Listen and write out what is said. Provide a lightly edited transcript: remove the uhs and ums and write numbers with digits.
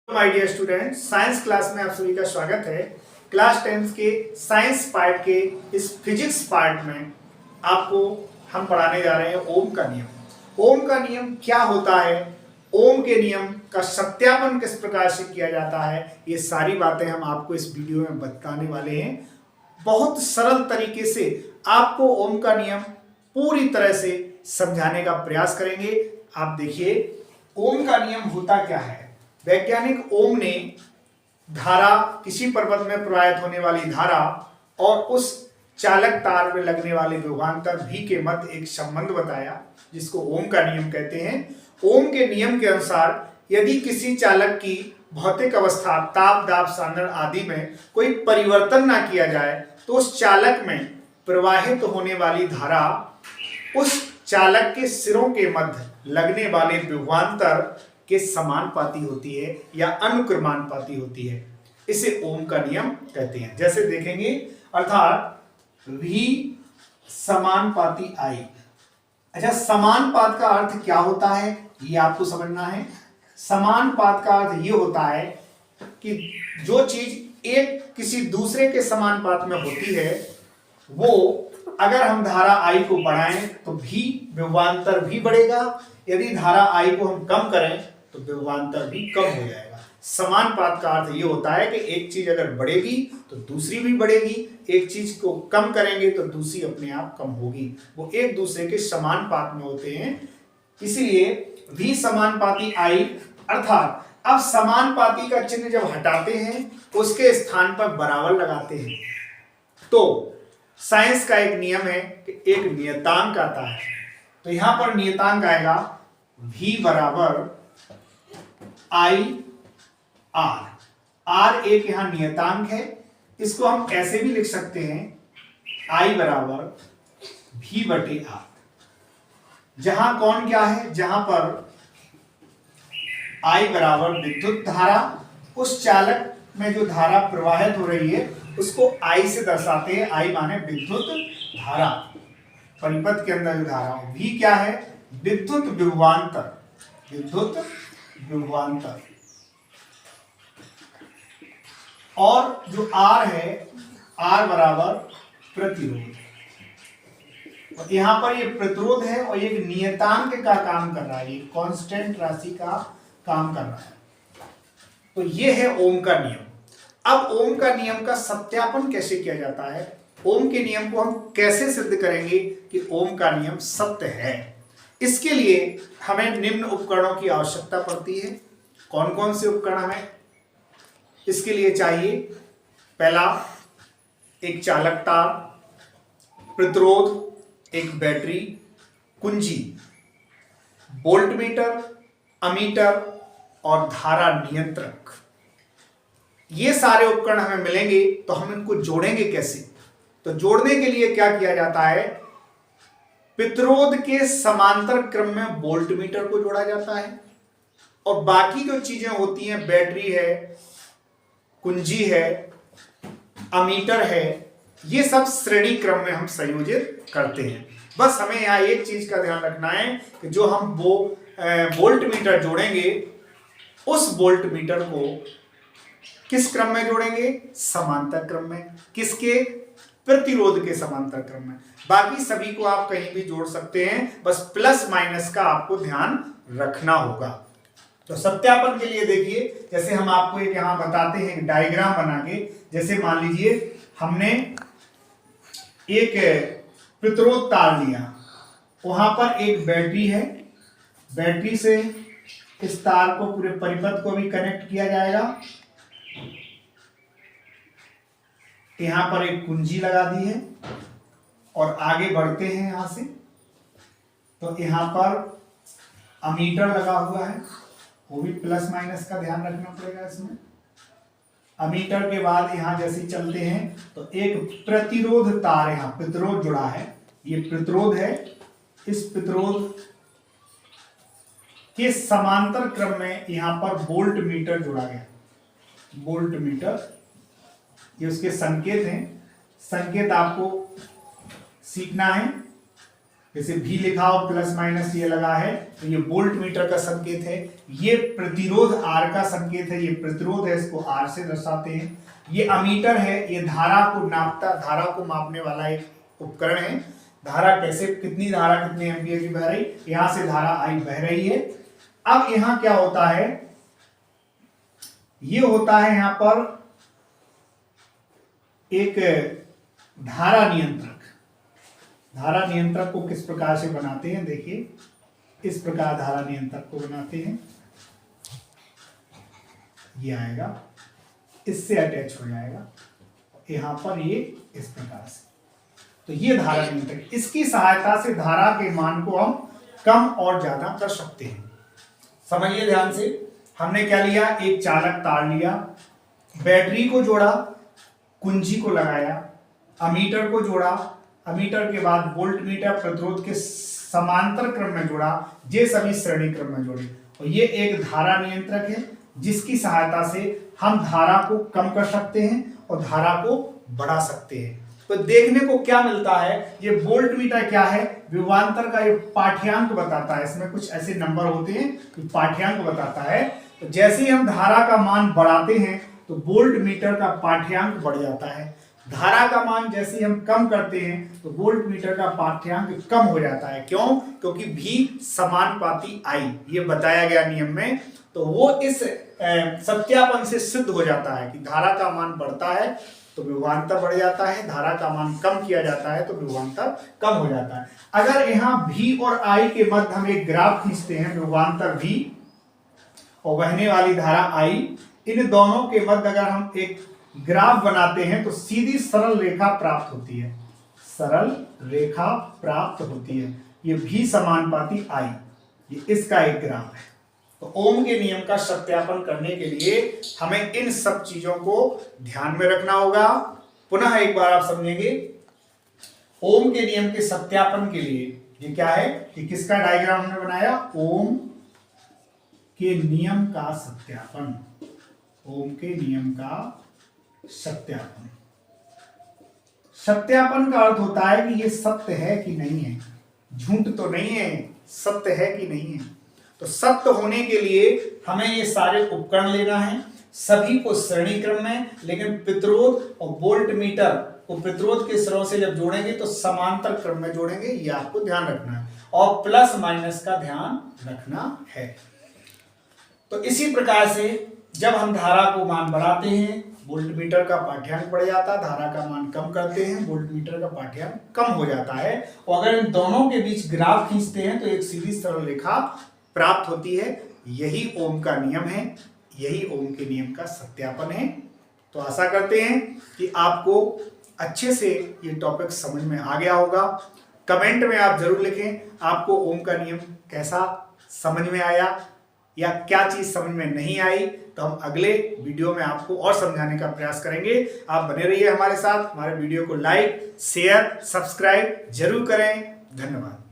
My dear student, science class में आप सभी का स्वागत है। क्लास 10th के साइंस पार्ट के इस फिजिक्स पार्ट में आपको हम पढ़ाने जा रहे हैं ओम का नियम। ओम का नियम क्या होता है, ओम के नियम का सत्यापन किस प्रकार से किया जाता है, ये सारी बातें हम आपको इस वीडियो में बताने वाले हैं। बहुत सरल तरीके से आपको ओम का नियम पूरी तरह से समझाने का प्रयास करेंगे। आप देखिए, ओम का नियम होता क्या है। वैज्ञानिक ओम ने धारा, किसी पर्वत में प्रवाहित होने वाली धारा और उस चालक तार में लगने वाले विभवांतर V के मध्य एक संबंध बताया, जिसको ओम का नियम कहते हैं। ओम के नियम के अनुसार यदि किसी चालक की भौतिक अवस्था, ताप, दाब, सांद्रण आदि में कोई परिवर्तन ना किया जाए तो उस चालक में प्रवाहित होने वाली धारा उस चालक के सिरों के मध्य लगने वाले विभवांतर के समानुपाती होती है या अनुक्रमानुपाती होती है। इसे ओम का नियम कहते हैं। जैसे देखेंगे, अर्थात V समानुपाती I। अच्छा, समानुपात का अर्थ क्या होता है ये आपको समझना है। समानुपात का अर्थ ये होता है कि जो चीज एक किसी दूसरे के समानुपात में होती है, वो अगर हम धारा I को बढ़ाएं तो भी विभवांतर भी बढ़ेगा, यदि धारा I को हम कम करें तो विभवांतर भी कम हो जाएगा। समानुपात का अर्थ ये होता है कि एक चीज अगर बढ़ेगी तो दूसरी भी बढ़ेगी, एक चीज को कम करेंगे तो दूसरी अपने आप कम होगी। वो एक दूसरे के समानुपात में होते हैं, इसीलिए V समानुपाती I। अर्थात अब समानुपाती का चिन्ह जब हटाते हैं, उसके स्थान पर बराबर लगाते हैं, तो साइंस का एक नियम है कि एक नियतांक आता है। तो यहां पर नियतांक आएगा V बराबर I R। R एक यहां नियतांक है, इसको हम ऐसे भी लिख सकते हैं I बराबर V बटे R। जहां कौन क्या है, जहां पर I बराबर विद्युत धारा, उस चालक में जो धारा प्रवाहित हो रही है उसको I से दर्शाते हैं। I माने विद्युत धारा, परिपथ के अंदर जो धारा हो। V क्या है, विद्युत विभवांतर, विद्युत विभवांतर। और जो R है, R बराबर प्रतिरोध। यहां पर ये प्रतिरोध है और एक नियतांक का काम कर रहा है, ये कांस्टेंट राशि का काम कर रहा है। तो ये है ओम का नियम। अब ओम का नियम का सत्यापन कैसे किया जाता है, ओम के नियम को हम कैसे सिद्ध करेंगे कि ओम का नियम सत्य है, इसके लिए हमें निम्न उपकरणों की आवश्यकता पड़ती है। कौन कौन से उपकरण हमें इसके लिए चाहिए? पहला, एक चालक तार, प्रतिरोध, एक बैटरी, कुंजी, वोल्टमीटर, अमीटर और धारा नियंत्रक। ये सारे उपकरण हमें मिलेंगे, तो हम इनको जोड़ेंगे कैसे? तो जोड़ने के लिए क्या किया जाता है, प्रतिरोध के समांतर क्रम में वोल्टमीटर को जोड़ा जाता है, और बाकी जो चीजें होती हैं, बैटरी है, कुंजी है, अमीटर है, ये सब श्रेणी क्रम में हम संयोजित करते हैं। बस हमें यहाँ एक चीज का ध्यान रखना है कि जो हम वो वोल्टमीटर जोड़ेंगे, उस वोल्टमीटर को किस क्रम में जोड़ेंगे? समांतर क्रम में। किसके? प्रतिरोध के समांतर क्रम में। बाकी सभी को आप कहीं भी जोड़ सकते हैं, बस प्लस माइनस का आपको ध्यान रखना होगा। तो सत्यापन के लिए देखिए, जैसे हम आपको एक यहां बताते हैं एक डायग्राम बना के। जैसे मान लीजिए हमने एक प्रतिरोध तार लिया, वहां पर एक बैटरी है, बैटरी से इस तार को, पूरे परिपथ को भी कनेक्ट किया जाएगा। यहां पर एक कुंजी लगा दी है और आगे बढ़ते हैं यहां से, तो यहां पर अमीटर लगा हुआ है, वो भी प्लस माइनस का ध्यान रखना पड़ेगा इसमें। अमीटर के बाद यहां जैसे चलते हैं तो एक प्रतिरोध तार, यहां प्रतिरोध जुड़ा है, ये प्रतिरोध है। इस प्रतिरोध के समांतर क्रम में यहां पर वोल्ट मीटर जुड़ा गया, वोल्ट मीटर, ये उसके संकेत हैं। संकेत आपको सीखना है। जैसे V लिखा हो प्लस माइनस ये लगा है तो ये वोल्ट मीटर का संकेत है। ये प्रतिरोध R का संकेत है, ये प्रतिरोध है, इसको R से दर्शाते हैं। ये अमीटर है, ये धारा को नापता, धारा को मापने वाला एक उपकरण है। धारा कैसे, कितनी धारा कितने एम्पियर की बह रही, यहां से धारा I बह रही है। अब यहां क्या होता है, ये होता है यहां पर एक धारा नियंत्रक। धारा नियंत्रक को किस प्रकार से बनाते हैं, देखिए इस प्रकार धारा नियंत्रक को बनाते हैं। ये आएगा, इससे अटैच हो जाएगा यहां पर, ये इस प्रकार से। तो ये धारा नियंत्रक, इसकी सहायता से धारा के मान को हम कम और ज्यादा कर सकते हैं। समझिए ध्यान से, हमने क्या लिया, एक चालक तार लिया, बैटरी को जोड़ा, कुंजी को लगाया, अमीटर को जोड़ा, अमीटर के बाद वोल्ट मीटर प्रतिरोध के समांतर क्रम में जोड़ा, ये सभी श्रेणी क्रम में जोड़े। और ये एक धारा नियंत्रक है जिसकी सहायता से हम धारा को कम कर सकते हैं और धारा को बढ़ा सकते हैं। तो देखने को क्या मिलता है, ये वोल्ट मीटर क्या है, विभवांतर का ये पाठ्यांक बताता है। इसमें कुछ ऐसे नंबर होते हैं कि पाठ्यांक बताता है। तो जैसे ही हम धारा का मान बढ़ाते हैं तो वोल्ट मीटर का पाठ्यांक बढ़ जाता है। धारा का मान जैसे ही हम कम करते हैं तो वोल्ट मीटर का पाठ्यांक कम हो जाता है। क्यों? क्योंकि V समानुपाती I, ये बताया गया नियम में। तो वो इस सत्यापन से सिद्ध हो जाता है कि धारा का मान बढ़ता है तो विभवांतर बढ़ जाता है, धारा का मान कम किया जाता है तो विभवांतर कम हो जाता है। अगर यहाँ V और I के मध्य हम एक ग्राफ खींचते हैं, विभवांतर V और बहने वाली धारा I, इन दोनों के मध्य अगर हम एक ग्राफ बनाते हैं तो सीधी सरल रेखा प्राप्त होती है, सरल रेखा प्राप्त होती है। ये V समानुपाती I, ये इसका एक ग्राफ है। तो ओम के नियम का सत्यापन करने के लिए हमें इन सब चीजों को ध्यान में रखना होगा। पुनः एक बार आप समझेंगे, ओम के नियम के सत्यापन के लिए ये क्या है, कि किसका डायग्राम हमने बनाया, ओम के नियम का सत्यापन। ओम के नियम का सत्यापन, सत्यापन का अर्थ होता है कि ये सत्य है कि नहीं है, झूठ तो नहीं है, सत्य है कि नहीं है। तो सत्य होने के लिए हमें ये सारे उपकरण लेना है, सभी को श्रेणी क्रम में, लेकिन प्रतिरोध और वोल्ट मीटर को प्रतिरोध के सिरों से जब जोड़ेंगे तो समांतर क्रम में जोड़ेंगे, ये आपको ध्यान रखना है। और प्लस माइनस का ध्यान रखना है। तो इसी प्रकार से जब हम धारा को मान बढ़ाते हैं, वोल्ट मीटर का पाठ्यांक बढ़ जाता है, धारा का मान कम करते हैं, वोल्ट मीटर का पाठ्यांक कम हो जाता है। और अगर इन दोनों के बीच ग्राफ खींचते हैं तो एक सीधी सरल रेखा प्राप्त होती है। यही ओम का नियम है, यही ओम के नियम का सत्यापन है। तो आशा करते हैं कि आपको अच्छे से ये टॉपिक समझ में आ गया होगा। कमेंट में आप जरूर लिखें आपको ओम का नियम कैसा समझ में आया या क्या चीज समझ में नहीं आई। तो हम अगले वीडियो में आपको और समझाने का प्रयास करेंगे। आप बने रहिए हमारे साथ, हमारे वीडियो को लाइक, शेयर, सब्सक्राइब जरूर करें। धन्यवाद।